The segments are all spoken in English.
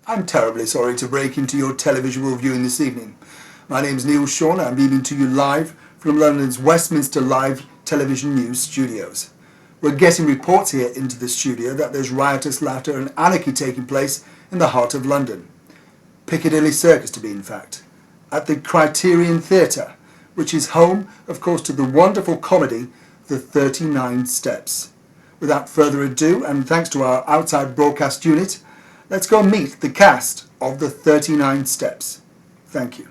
I'm terribly sorry to break into your televisual viewing this evening. My name's Neil Shawn. I'm reading to you live from London's Westminster Live Television News studios. We're getting reports here into the studio that there's riotous laughter and anarchy taking place in the heart of London. Piccadilly Circus to be in fact, at the Criterion Theatre, which is home, of course, to the wonderful comedy The 39 Steps. Without further ado, and thanks to our outside broadcast unit, let's go meet the cast of The 39 Steps. Thank you.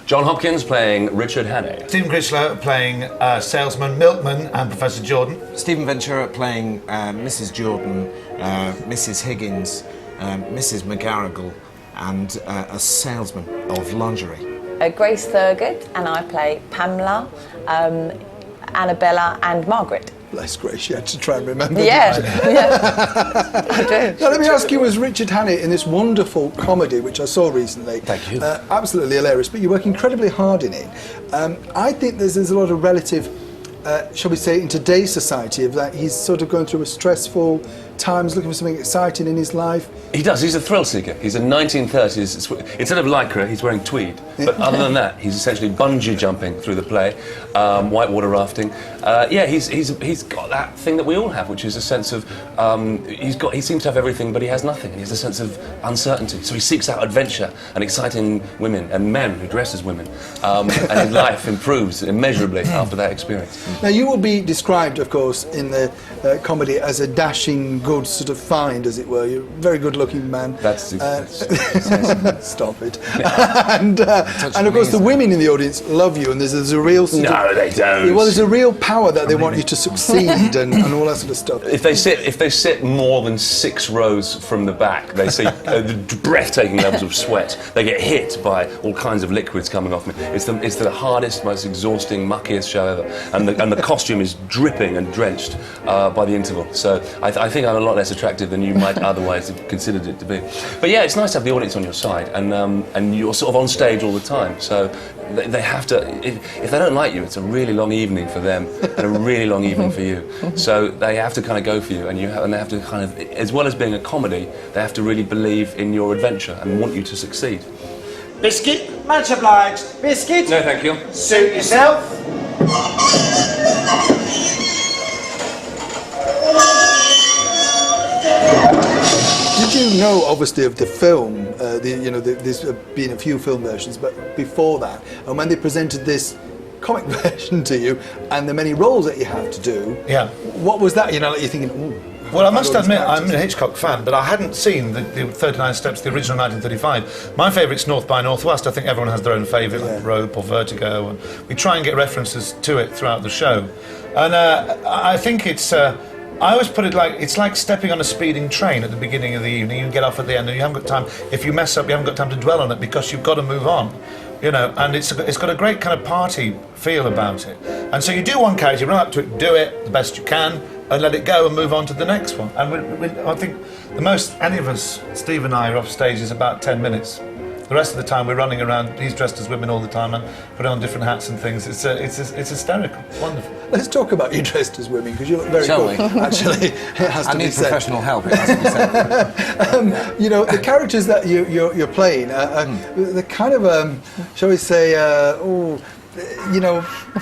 John Hopkins playing Richard Hannay. Stephen Critchlow playing salesman, milkman, and Professor Jordan. Stephen Ventura playing Mrs. Jordan, Mrs. Higgins, Mrs. McGarrigle, and a salesman of lingerie. Grace Thurgood, and I play Pamela, Annabella, and Margaret. Bless Grace, you had to try and remember. Yeah, I do. Now, let me ask you, as Richard Hannay in this wonderful comedy, which I saw recently. Thank you. Absolutely hilarious, but you work incredibly hard in it. I think there's a lot of relative, shall we say, in today's society, of that he's sort of going through a stressful times, looking for something exciting in his life. He does, he's a thrill seeker. He's a 1930s, instead of lycra, he's wearing tweed. But other than that, he's essentially bungee jumping through the play, whitewater rafting. He's got that thing that we all have, which is a sense of, he seems to have everything, but he has nothing, and he has a sense of uncertainty. So he seeks out adventure and exciting women and men who dress as women. And his life improves immeasurably after that experience. Now, you will be described, of course, in the comedy as a dashing, good sort of find, as it were. You're a very good-looking man. That's stop it. And of course, the women in the audience love you, and there's a real sort No, they don't. Well, there's a real power that they want you to succeed and all that sort of stuff. If they sit more than 6 rows from the back, they see breathtaking levels of sweat. They get hit by all kinds of liquids coming off me. It's the hardest, most exhausting, muckiest show ever, and the costume is dripping and drenched by the interval. So I think I'm a lot less attractive than you might otherwise have considered it to be. But yeah, it's nice to have the audience on your side, and you're sort of on stage all the time. So they have to. If they don't like you, it's a really long evening for them and a really long evening for you. So they have to kind of go for you, and they have to kind of, as well as being a comedy, they have to really believe in your adventure and want you to succeed. Biscuit? Much obliged. Biscuit? No, thank you. Suit yourself. Did you know, obviously, of the film? There's been a few film versions, but before that, and when they presented this comic version to you, and the many roles that you have to do, Yeah. what was that? You're thinking, ooh. Well, I must admit, I'm a Hitchcock fan, but I hadn't seen the 39 Steps, the original 1935. My favourite's North by Northwest. I think everyone has their own favourite, like Rope or Vertigo, and we try and get references to it throughout the show. And I think it's... I always put it like, it's like stepping on a speeding train at the beginning of the evening. You can get off at the end and you haven't got time. If you mess up, you haven't got time to dwell on it because you've got to move on. You know, and it's got a great kind of party feel about it. And so you do one character, you run up to it, do it the best you can, and let it go and move on to the next one. And I think the most any of us, Steve and I, are off stage is about 10 minutes. The rest of the time we're running around, he's dressed as women all the time and putting on different hats and things. It's hysterical, wonderful. Let's talk about you dressed as women, because you look very good. Actually, it has to be said. I need professional help, it has to be said. The characters that you're playing, they're kind of, shall we say,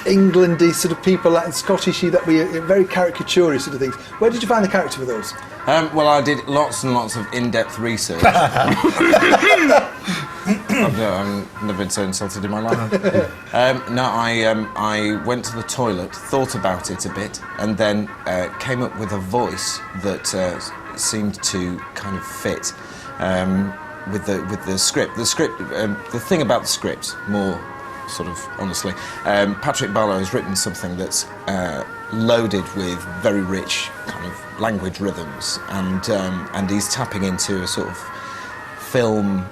Englandy sort of people, Latin Scottishy, that we very caricature sort of things. Where did you find the character for those? Well, I did lots and lots of in-depth research. I've never been so insulted in my life. I went to the toilet, thought about it a bit, and then came up with a voice that seemed to kind of fit with the script. The thing about the script, more sort of honestly, Patrick Barlow has written something that's loaded with very rich kind of language rhythms, and he's tapping into a sort of film,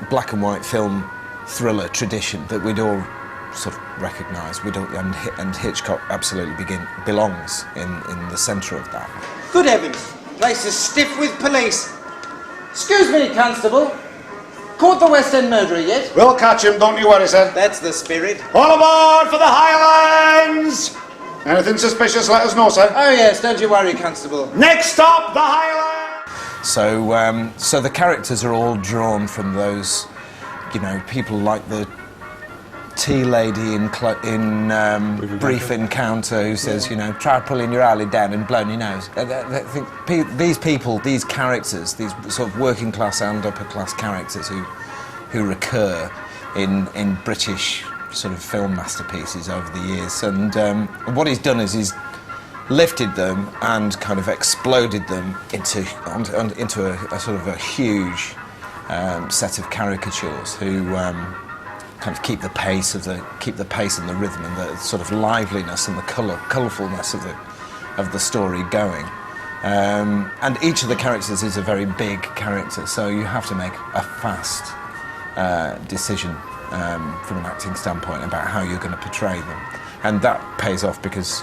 black and white film thriller tradition that we'd all sort of recognise. And Hitchcock absolutely belongs in the centre of that. Good heavens, place is stiff with police. Excuse me, Constable. Caught the West End murderer yet? We'll catch him, don't you worry, sir. That's the spirit. All aboard for the Highlands! Anything suspicious, let us know, sir. Oh, yes, don't you worry, Constable. Next stop, the Highland! So the characters are all drawn from those, you know, people like the tea lady in Brief Encounter who says, you know, try pulling your eyelid down and blowing your nose. I think these people, these characters, these sort of working class and upper class characters who recur in British sort of film masterpieces over the years. And what he's done is he's lifted them and kind of exploded them into a sort of a huge set of caricatures who kind of keep the pace and the rhythm and the sort of liveliness and the colourfulness of the story going. And each of the characters is a very big character, so you have to make a fast decision from an acting standpoint about how you're going to portray them, and that pays off because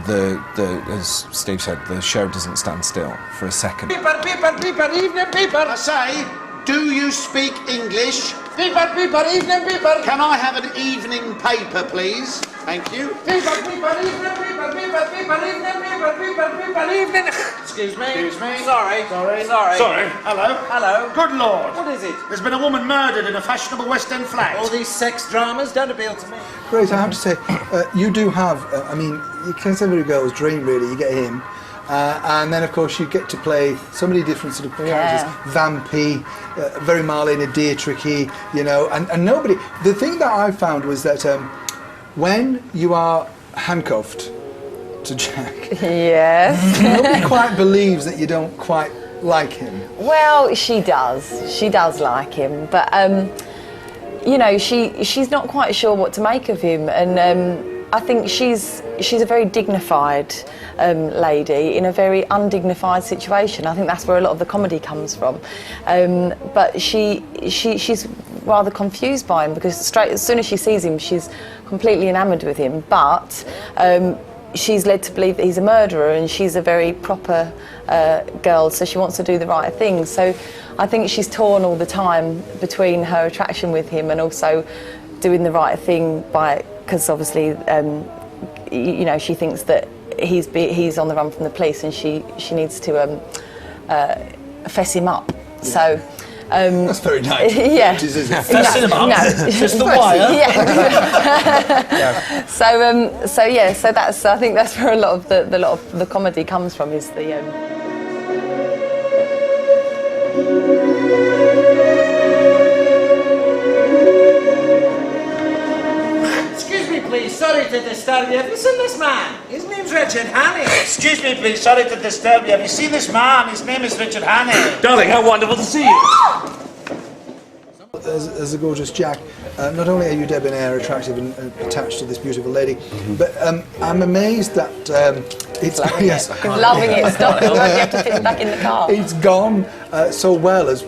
as Steve said, the show doesn't stand still for a second. Peeper, evening peeper. I say, do you speak English? Peeper, evening peeper. Can I have an evening paper, please? Thank you. Peeper, evening peeper, evening. Excuse me. Sorry. Hello. Good Lord. What is it? There's been a woman murdered in a fashionable West End flat. All these sex dramas don't appeal to me. Grace, I have to say, you do have, I mean, you can say every girl's dream, really. You get him. And then, of course, you get to play so many different sort of characters. Vampy, very Marlena Dietrich-y, you know, and nobody... The thing that I found was that when you are handcuffed to Jack, Yes. nobody quite believes that you don't quite like him. Well, she does. She does like him, but you know, she's not quite sure what to make of him, and I think she's a very dignified lady in a very undignified situation. I think that's where a lot of the comedy comes from. But she's rather confused by him because as soon as she sees him, she's completely enamoured with him. But she's led to believe that he's a murderer, and she's a very proper girl, so she wants to do the right thing. So I think she's torn all the time between her attraction with him and also doing the right thing because obviously, you know, she thinks that he's on the run from the police, and she needs to fess him up. Yeah. So. That's very nice. Yeah. Fessing him up. No. Just the wire. Yeah. So that's. I think that's where a lot of the comedy comes from. Is the. Excuse me, please. Sorry to disturb you. Have you seen this man? His name's Richard Hannay. Excuse me, please. Sorry to disturb you. Have you seen this man? His name is Richard Hannay. Darling, how wonderful to see you. As a gorgeous Jack, not only are you debonair, attractive and attached to this beautiful lady, but I'm amazed that it's yes, Loving it. Stop it. You have to fit him back in the car. it's gone so well as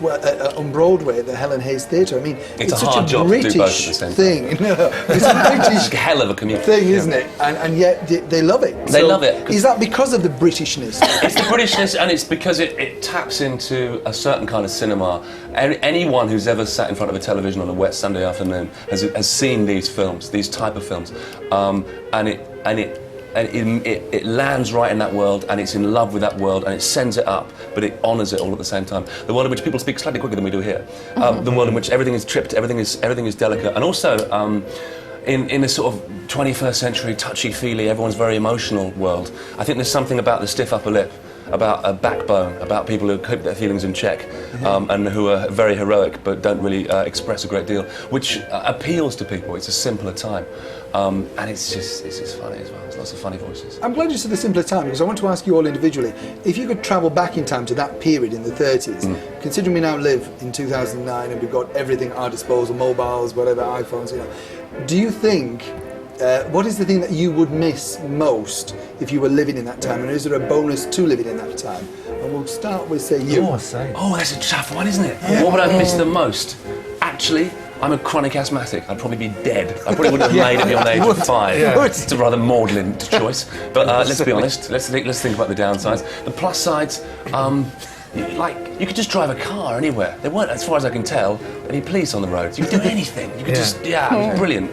on Broadway at the Helen Hayes Theatre. I mean, It's a such hard job to British do both at the same time. thing. No, it's a British It's a hell of a commute. thing, isn't it? And yet they love it. They love it, 'cause- Is that because of the Britishness? It's the Britishness, and it's because it taps into a certain kind of cinema. Anyone who's ever sat in front of a television on a wet Sunday afternoon has seen these films, these type of films, and it lands right in that world, and it's in love with that world, and it sends it up, but it honours it all at the same time. The world in which people speak slightly quicker than we do here. The world in which everything is tripped, everything is delicate, and also. In this sort of 21st century touchy-feely, everyone's very emotional world, I think there's something about the stiff upper lip, about a backbone, about people who keep their feelings in check, and who are very heroic but don't really express a great deal, which appeals to people. It's a simpler time, and it's just funny as well. There's lots of funny voices. I'm glad you said the simpler time, because I want to ask you all individually, if you could travel back in time to that period in the 30s, considering we now live in 2009 and we've got everything at our disposal, mobiles, whatever, iPhones, you know, do you think, what is the thing that you would miss most if you were living in that time, and is there a bonus to living in that time? And we'll start with, say, you. Oh, that's a tough one, isn't it? What would I miss the most? Actually, I'm a chronic asthmatic. I'd probably be dead. I probably wouldn't have made it beyond the age of 5. It's a rather maudlin choice. But let's be honest. Let's think about the downsides. The plus sides, like, you could just drive a car anywhere. There weren't, as far as I can tell, any police on the roads. You could do anything. You could just, it was brilliant.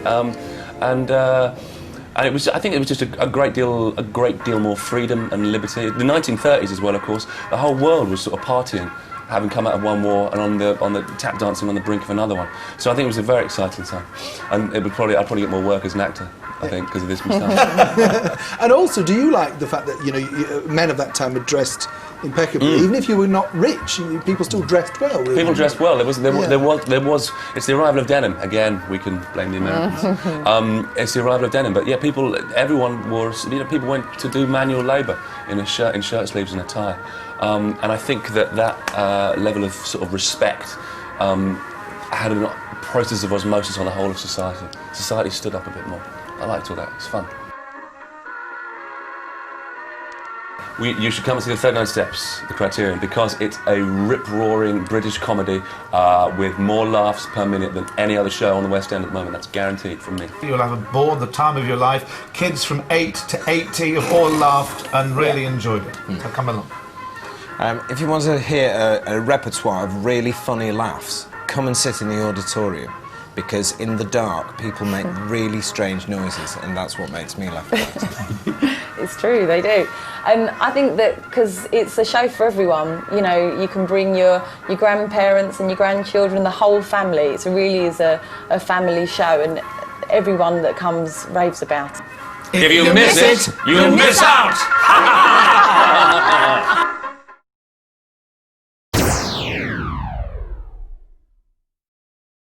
And it was, I think it was just a great deal more freedom and liberty. The 1930s as well, of course, the whole world was sort of partying, having come out of one war and on the tap dancing on the brink of another one. So I think it was a very exciting time. And I'd probably get more work as an actor, I think, because of this myself. And also, do you like the fact that, you know, men of that time were dressed impeccably, even if you were not rich, people still dressed well. Really. People dressed well. There was. It's the arrival of denim. Again, we can blame the Americans. It's the arrival of denim. But yeah, everyone wore. You know, people went to do manual labour in shirt sleeves and a tie. And I think that level of sort of respect had a process of osmosis on the whole of society. Society stood up a bit more. I liked all that. It was fun. You should come and see the 39 Steps, the Criterion, because it's a rip-roaring British comedy with more laughs per minute than any other show on the West End at the moment. That's guaranteed from me. You'll have a ball, the time of your life. Kids from 8 to 80 have all laughed and really enjoyed it. So come along. If you want to hear a repertoire of really funny laughs, come and sit in the auditorium, because in the dark people make really strange noises, and that's what makes me laugh about it. It's true, they do. And I think that because it's a show for everyone, you know, you can bring your grandparents and your grandchildren, the whole family. It really is a family show, and everyone that comes raves about it. If you miss it, you miss out!